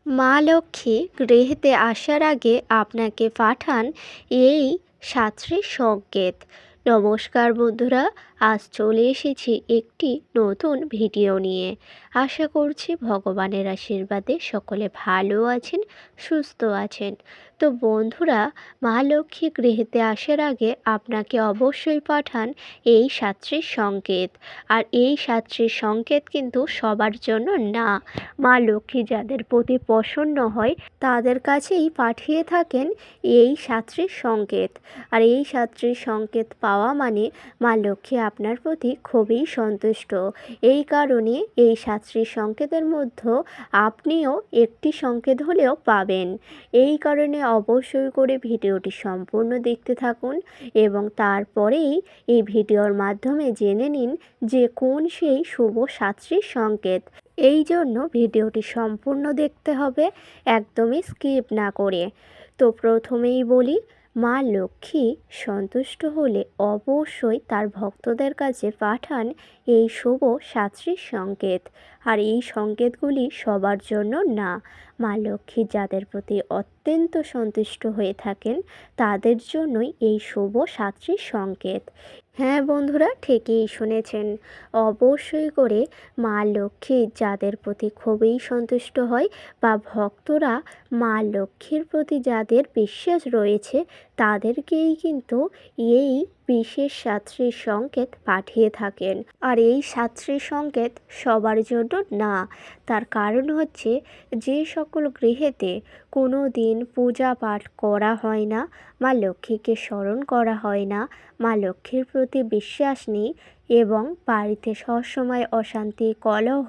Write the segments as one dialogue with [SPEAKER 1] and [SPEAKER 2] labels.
[SPEAKER 1] মা লক্ষ্মী গৃহেতে আসার আগে আপনাকে পাঠান এই সাতটি সংকেত। নমস্কার বন্ধুরা, আজ চলে এসেছি একটি নতুন ভিডিও নিয়ে। আশা করছি ভগবানের আশীর্বাদে সকলে ভালো আছেন, সুস্থ আছেন। তো বন্ধুরা, মা লক্ষ্মী গৃহেতে আসার আগে আপনাকে অবশ্যই পাঠান এই সাতটি সংকেত। আর এই সাতটি সংকেত কিন্তু সবার জন্য না, মা লক্ষ্মী যাদের প্রতি প্রসন্ন হয় তাদের কাছেই পাঠিয়ে থাকেন এই সাতটি সংকেত। আর এই সাতটি সংকেত পাওয়া মানে মা লক্ষ্মী আপনার প্রতি খুবই সন্তুষ্ট। এই কারণে এই সাতটি সংকেতের মধ্যে আপনিও একটি সংকেত হলেও পাবেন। এই কারণে অবশ্যই করে ভিডিওটি সম্পূর্ণ দেখতে থাকুন এবং তারপরেই এই ভিডিওর মাধ্যমে জেনে নিন যে কোন সেই শুভ সাতটি সংকেত। এই জন্য ভিডিওটি সম্পূর্ণ দেখতে হবে, একদমই স্কিপ না করে। তো প্রথমেই বলি, মা লক্ষ্মী সন্তুষ্ট হলে অবশ্যই তার ভক্তদের কাছে পাঠান এই শুভ সাতটি সংকেত। আর এই সংকেতগুলি সবার জন্য না, মা লক্ষ্মী যাদের প্রতি অত্যন্ত সন্তুষ্ট হয়ে থাকেন তাদের জন্যই এই শুভ সাতটি সংকেত। হ্যাঁ বন্ধুরা, ঠিকই শুনেছেন। অবশ্যই করে মা লক্ষ্মী যাদের প্রতি খুবই সন্তুষ্ট হয় বা ভক্তরা মা লক্ষ্মীর প্রতি যাদের বিশ্বাস রয়েছে তাদেরকেই কিন্তু এই বিশেষ সাতটি সংকেত পাঠিয়ে থাকেন। আর এই সাতটি সংকেত সবার জন্য না, তার কারণ হচ্ছে যে সকল গৃহেতে কোনো দিন পূজা পাঠ করা হয় না, মা লক্ষ্মীকে স্মরণ করা হয় না, মা লক্ষ্মীর প্রতি বিশ্বাস নেই এবং বাড়িতে সবসময় অশান্তি কলহ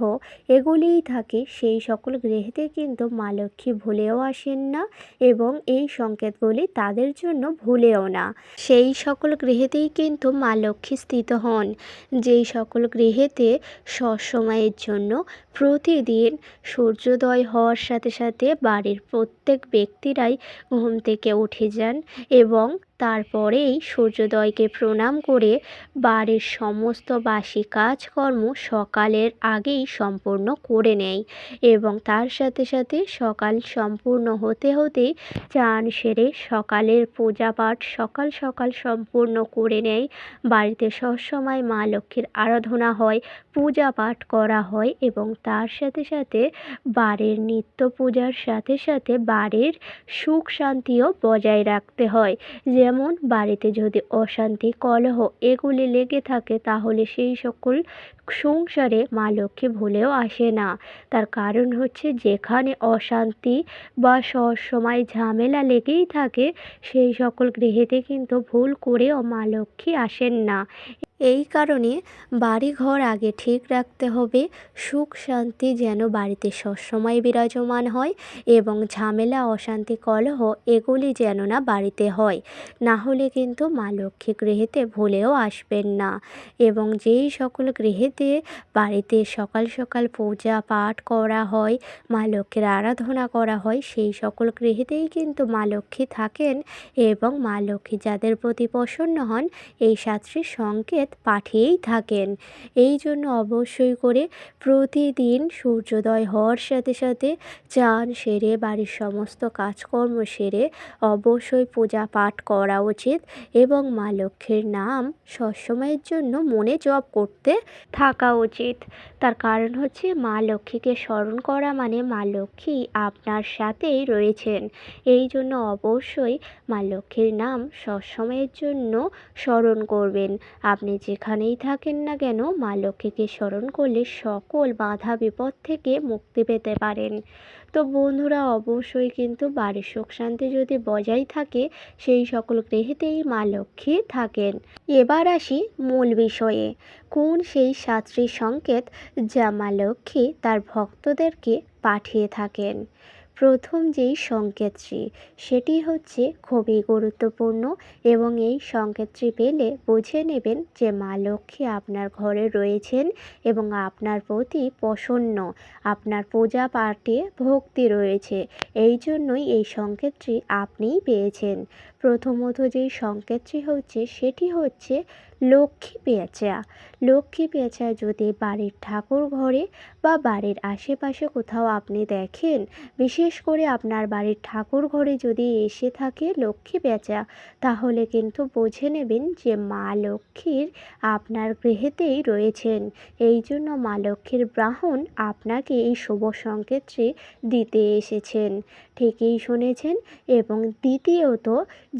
[SPEAKER 1] এগুলিই থাকে, সেই সকল গৃহেতে কিন্তু মা লক্ষ্মী ভুলেও আসেন না এবং এই সংকেতগুলি তাদের জন্য ভুলেও না। সেই সকল গৃহেতেই কিন্তু মা লক্ষ্মী স্থিত হন, যেই সকল গৃহেতে সবসময়ের জন্য প্রতিদিন সূর্যোদয় হওয়ার সাথে সাথে বাড়ির প্রত্যেক ব্যক্তিরাই ঘুম থেকে উঠে যান এবং তারপরেই সূর্যোদয়কে প্রণাম করে বাড়ির সমস্ত বাসি কাজকর্ম সকালের আগেই সম্পূর্ণ করে নেয় এবং তার সাথে সাথে সকাল সম্পূর্ণ হতে হতেই চান সেরে সকালের পূজা পাঠ সকাল সকাল সম্পূর্ণ করে নেয়। বাড়িতে সবসময় মা লক্ষ্মীর আরাধনা হয়, পূজা পাঠ করা হয় এবং তার সাথে সাথে বাড়ির নিত্য পূজার সাথে সাথে বাড়ির সুখ শান্তিও বজায় রাখতে হয়। যেমন বাড়িতে যদি অশান্তি কলহ এগুলি লেগে থাকে তাহলে সেই সকল সংসারে মা লক্ষ্মী ভুলেও আসে না। তার কারণ হচ্ছে যেখানে অশান্তি বা সবসময় ঝামেলা লেগেই থাকে সেই সকল গৃহেতে কিন্তু ভুল করেও মা লক্ষ্মী আসেন না। এই কারণে বাড়িঘর আগে ঠিক রাখতে হবে, সুখ শান্তি যেন বাড়িতে সবসময় বিরাজমান হয় এবং ঝামেলা অশান্তি কলহ এগুলি যেন না বাড়িতে হয়, না হলে কিন্তু মা লক্ষ্মী গৃহেতে ভুলেও আসবেন না। এবং যেই সকল গৃহেতে বাড়িতে সকাল সকাল পূজা পাঠ করা হয়, মা লক্ষ্মীর আরাধনা করা হয়, সেই সকল গৃহেতেই কিন্তু মা লক্ষ্মী থাকেন এবং মা লক্ষ্মী যাদের প্রতি প্রসন্ন হন এই সাতটি সংকেত পাঠিয়েই থাকেন। এই জন্য অবশ্যই করে প্রতিদিন সূর্যোদয় হওয়ার সাথে সাথে চান সেরে বাড়ির সমস্ত কাজকর্ম সেরে অবশ্যই পূজা পাঠ করা উচিত এবং মা লক্ষ্মীর নাম সবসময়ের জন্য মনে জপ করতে থাকা উচিত। তার কারণ হচ্ছে মা লক্ষ্মীকে স্মরণ করা মানে মা লক্ষ্মী আপনার সাথেই রয়েছেন। এই জন্য অবশ্যই মা লক্ষ্মীর নাম সবসময়ের জন্য স্মরণ করবেন। আপনি যেখানেই থাকেন না কেন মা লক্ষ্মীকে স্মরণ করলে সকল বাধা বিপদ থেকে মুক্তি পেতে পারেন। তো বন্ধুরা, অবশ্যই কিন্তু বাড়ির সুখ শান্তি যদি বজায় থাকে সেই সকল গৃহেতেই মা লক্ষ্মী থাকেন। এবার আসি মূল বিষয়ে, কোন সেই সাতটি সংকেত যা মা লক্ষ্মী তার ভক্তদেরকে পাঠিয়ে থাকেন। প্রথম যেই সংকেতটি সেটি হচ্ছে খুবই গুরুত্বপূর্ণ এবং এই সংকেতটি পেলে বুঝে নেবেন যে মা লক্ষ্মী আপনার ঘরে রয়েছেন এবং আপনার প্রতি প্রসন্ন, আপনার পূজা পাঠে ভক্তি রয়েছে, এই জন্যই এই সংকেতটি আপনিই পেয়েছেন। প্রথমত যেই সংকেতটি হচ্ছে সেটি হচ্ছে লক্ষ্মী পেঁচা। লক্ষ্মী পেঁচা যদি বাড়ির ঠাকুর ঘরে বা বাড়ির আশেপাশে কোথাও আপনি দেখেন, বিশেষ করে আপনার বাড়ির ঠাকুর ঘরে যদি এসে থাকে লক্ষ্মী পেঁচা, তাহলে কিন্তু বুঝে নেবেন যে মা লক্ষ্মীর আপনার গৃহেতেই রয়েছেন। এই জন্য মা লক্ষ্মীর বাহন আপনাকে এই শুভ সংকেতটি দিতে এসেছেন। ঠিকই শুনেছেন। এবং দ্বিতীয়ত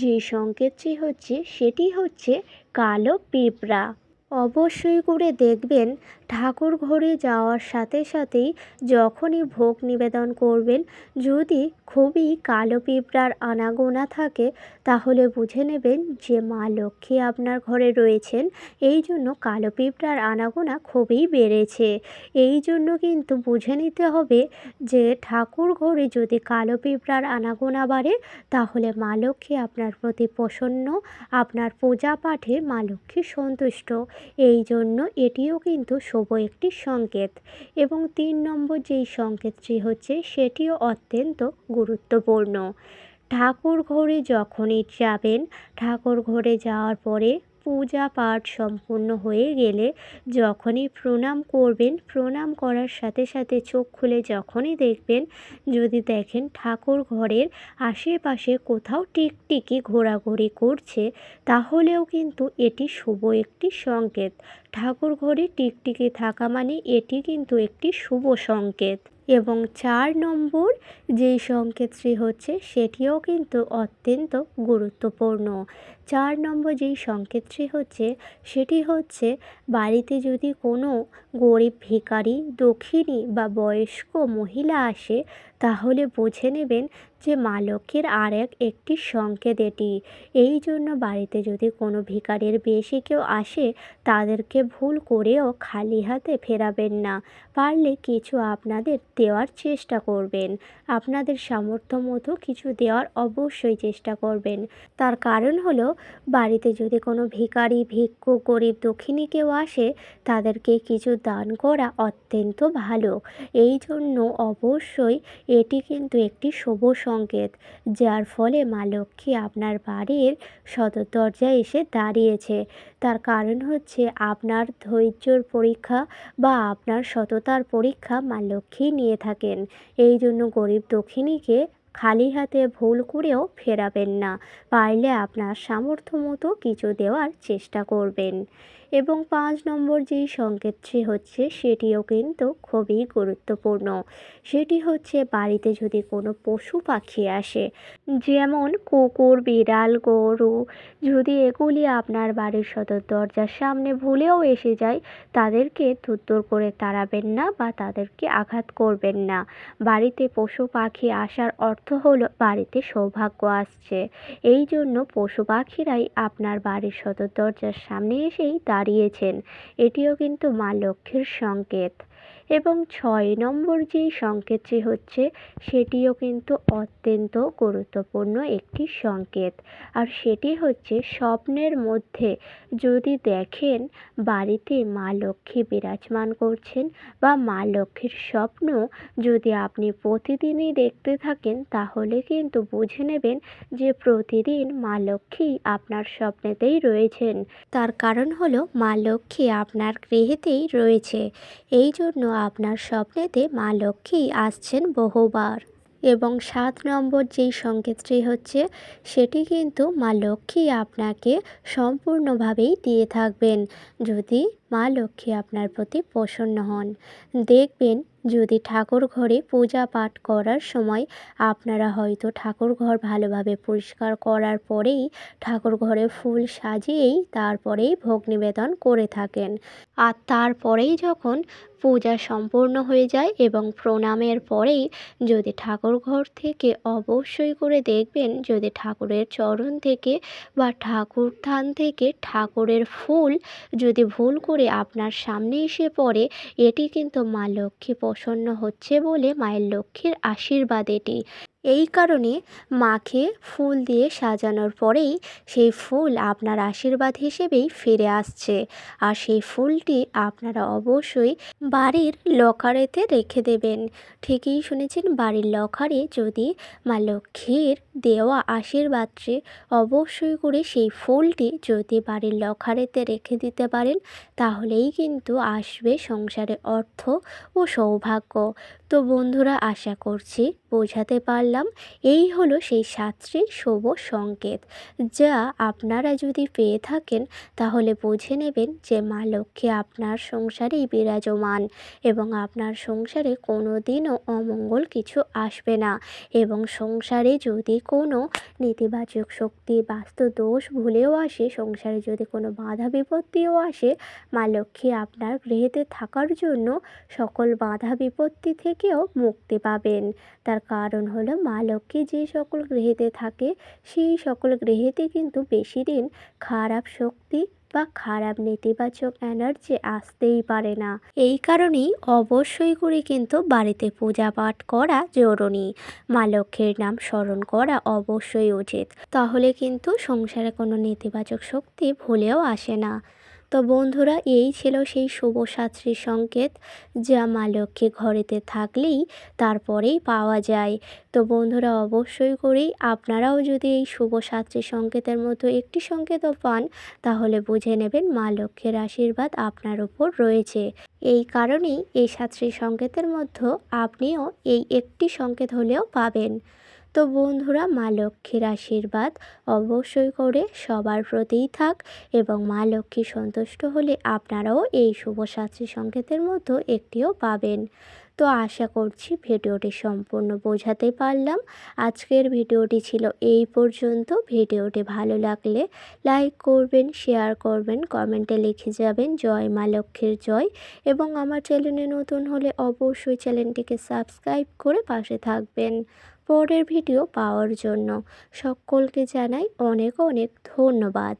[SPEAKER 1] যে সংকেতটি হচ্ছে সেটি হচ্ছে কালো পিঁপড়া। অবশ্যই করে দেখবেন ঠাকুর ঘরে যাওয়ার সাথে সাথেই যখনই ভোগ নিবেদন করবেন, যদি খুবই কালো পিঁপড়ার আনাগোনা থাকে, তাহলে বুঝে নেবেন যে মা লক্ষ্মী আপনার ঘরে রয়েছেন। এই জন্য কালো পিঁপড়ার আনাগোনা খুবই বেড়েছে। এই জন্য কিন্তু বুঝে নিতে হবে যে ঠাকুর ঘরে যদি কালো পিঁপড়ার আনাগোনা বাড়ে, তাহলে মা লক্ষ্মী আপনার প্রতি প্রসন্ন, আপনার পূজা পাঠে মা লক্ষ্মী সন্তুষ্ট। এই জন্য এটিও কিন্তু শুভ একটি সংকেত। এবং 3 নম্বর যেই সংকেতটি হচ্ছে সেটিও অত্যন্ত গুরুত্বপূর্ণ। ঠাকুর ঘরে যখনই যাবেন, ঠাকুর ঘরে যাওয়ার পরে পূজা পাঠ সম্পূর্ণ হয়ে গেলে যখনই প্রণাম করবেন, প্রণাম করার সাথে সাথে চোখ খুলে যখনই দেখবেন, যদি দেখেন ঠাকুর ঘরের আশেপাশে কোথাও টিকটিকি ঘোরাঘুরি করছে, তাহলেও কিন্তু এটি শুভ একটি সংকেত। ঠাকুর ঘরে টিকটিকি থাকা মানে এটি কিন্তু একটি শুভ সংকেত। এবং 4 নম্বর যেই সংকেতটি হচ্ছে সেটিও কিন্তু অত্যন্ত গুরুত্বপূর্ণ। 4 নম্বর যেই সংকেতটি হচ্ছে সেটি হচ্ছে বাড়িতে যদি কোনো গরিব ভিখারি, দক্ষিণী বা বয়স্ক মহিলা আসে, তাহলে বুঝে নেবেন যে মা লক্ষ্মীর একটি সংকেত এটি। এই জন্য বাড়িতে যদি কোনো ভিখারির বেশি কেউ আসে, তাদেরকে ভুল করেও খালি হাতে ফেরাবেন না। পারলে কিছু আপনাদের দেওয়ার চেষ্টা করবেন। আপনাদের সামর্থ্য মতো কিছু দেওয়ার অবশ্যই চেষ্টা করবেন। তার কারণ হলো, বাড়িতে যদি কোনো ভিখারি, ভিক্ষুক, গরিব, দক্ষিণী কেউ আসে, তাদেরকে কিছু দান করা অত্যন্ত ভালো। এই জন্য অবশ্যই এটি কিন্তু একটি শুভ সংকেত, যার ফলে মা লক্ষ্মী আপনার বাড়ির সদর দরজায় এসে দাঁড়িয়েছে। তার কারণ হচ্ছে আপনার ধৈর্যর পরীক্ষা বা আপনার সততার পরীক্ষা মা লক্ষ্মী নিয়ে থাকেন। এই জন্য গরিব দক্ষিণীকে খালি হাতে ভুল করেও ফেরাবেন না। পারলে আপনার সামর্থ্য মতো কিছু দেওয়ার চেষ্টা করবেন। এবং 5 নম্বর যেই সংকেতটি হচ্ছে সেটিও কিন্তু খুবই গুরুত্বপূর্ণ। সেটি হচ্ছে বাড়িতে যদি কোনো পশু পাখি আসে, যেমন কুকুর, বিড়াল, গরু, যদি এগুলি আপনার বাড়ির সদর দরজার সামনে ভুলেও এসে যায়, তাদেরকে থুতথুর করে তাড়াবেন না বা তাদেরকে আঘাত করবেন না। বাড়িতে পশু পাখি আসার অর্থ হলো বাড়িতে সৌভাগ্য আসছে। এই জন্য পশু পাখিরাই আপনার বাড়ির সদর দরজার সামনে এসেই দাঁড়িয়েছেন। এটিও কিন্তু মা লক্ষ্মীর সংকেত। এবং 6 নম্বর যেই সংকেতটি হচ্ছে সেটিও কিন্তু অত্যন্ত গুরুত্বপূর্ণ একটি সংকেত। আর সেটি হচ্ছে স্বপ্নের মধ্যে যদি দেখেন বাড়িতে মা লক্ষ্মী বিরাজমান করছেন, বা মা লক্ষ্মীর স্বপ্ন যদি আপনি প্রতিদিনই দেখতে থাকেন, তাহলে কিন্তু বুঝে নেবেন যে প্রতিদিন মা লক্ষ্মী আপনার স্বপ্নেতেই রয়েছেন। তার কারণ হলো মা লক্ষ্মী আপনার গৃহেতেই রয়েছে। এই জন্য আপনার স্বপ্নেতে মা লক্ষ্মী আসছেন বহুবার। এবং 7 নম্বর যেই সংকেতটি হচ্ছে সেটি কিন্তু মা লক্ষ্মী আপনাকে সম্পূর্ণভাবেই দিয়ে থাকবেন, যদি মা লক্ষ্মী আপনার প্রতি প্রসন্ন হন। দেখবেন যদি ঠাকুর ঘরে পূজা পাঠ করার সময় আপনারা হয়তো ঠাকুর ঘর ভালোভাবে পরিষ্কার করার পরেই ঠাকুর ঘরে ফুল সাজিয়েই তারপরেই ভোগ নিবেদন করে থাকেন। আর তারপরেই যখন পূজা সম্পূর্ণ হয়ে যায় এবং প্রণামের পরেই যদি ঠাকুর ঘর থেকে অবশ্যই করে দেখবেন, যদি ঠাকুরের চরণ থেকে বা ঠাকুর থান থেকে ঠাকুরের ফুল যদি ভুল করে আপনার সামনে এসে পড়ে, এটি কিন্তু মা লক্ষ্মী প্রসন্ন হচ্ছে বলে মায়ের লক্ষ্মীর আশীর্বাদ এটি। এই কারণে মাকে ফুল দিয়ে সাজানোর পরেই সেই ফুল আপনার আশীর্বাদ হিসেবেই ফিরে আসছে। আর সেই ফুলটি আপনারা অবশ্যই বাড়ির লকারেতে রেখে দেবেন। ঠিকই শুনেছেন, বাড়ির লকারে যদি মা লক্ষ্মীর দেওয়া আশীর্বাদটি অবশ্যই করে সেই ফুলটি যদি বাড়ির লকারেতে রেখে দিতে পারেন, তাহলেই কিন্তু আসবে সংসারে অর্থ ও সৌভাগ্য। তো বন্ধুরা, আশা করছি বোঝাতে পারলাম। এই হলো সেই 7টি শুভ সংকেত, যা আপনারা যদি পেয়ে থাকেন তাহলে বুঝে নেবেন যে মা লক্ষ্মী আপনার সংসারেই বিরাজমান এবং আপনার সংসারে কোনো দিনও অমঙ্গল কিছু আসবে না। এবং সংসারে যদি কোনো নেতিবাচক শক্তি, বাস্তু দোষ ভুলেও আসে, সংসারে যদি কোনো বাধা বিপত্তিও আসে, মা লক্ষ্মী আপনার গৃহেতে থাকার জন্য সকল বাধা বিপত্তি থেকেও মুক্তি পাবেন। তার কারণ হলো মা লক্ষ্মী যে সকল গৃহেতে থাকে সেই সকল গৃহেতে কিন্তু বেশি দিন খারাপ শক্তি বা খারাপ নেতিবাচক এনার্জি আসতেই পারে না। এই কারণেই অবশ্যই করে কিন্তু বাড়িতে পূজা পাঠ করা জরুরি। মা লক্ষ্মীর নাম স্মরণ করা অবশ্যই উচিত, তাহলে কিন্তু সংসারে কোনো নেতিবাচক শক্তি ভুলেও আসে না। তো বন্ধুরা, এই ছিল সেই শুভ 7টি সংকেত, যা মা লক্ষ্মী ঘরেতে থাকলেই তারপরেই পাওয়া যায়। তো বন্ধুরা, অবশ্যই করেই আপনারাও যদি এই শুভ 7টি সংকেতের মতো একটি সংকেতও পান, তাহলে বুঝে নেবেন মা লক্ষ্মীর আশীর্বাদ আপনার উপর রয়েছে। এই কারণেই এই 7টি সংকেতের মধ্যে আপনিও এই একটি সংকেত হলেও পাবেন। তো বন্ধুরা, মা লক্ষ্মীর আশীর্বাদ অবশ্যই করে সবার প্রতিই থাক এবং মা লক্ষ্মী সন্তুষ্ট হলে আপনারাও এই শুভ 7টি সংকেতের মধ্যে একটিও পাবেন। তো আশা করছি ভিডিওটি সম্পূর্ণ বোঝাতে পারলাম। আজকের ভিডিওটি ছিল এই পর্যন্ত। ভিডিওটি ভালো লাগলে লাইক করবেন, শেয়ার করবেন, কমেন্টে লিখে যাবেন জয় মা লক্ষ্মীর জয়। এবং আমার চ্যানেলে নতুন হলে অবশ্যই চ্যানেলটিকে সাবস্ক্রাইব করে পাশে থাকবেন পরের ভিডিও পাওয়ার জন্য। সকলকে জানাই অনেক অনেক ধন্যবাদ।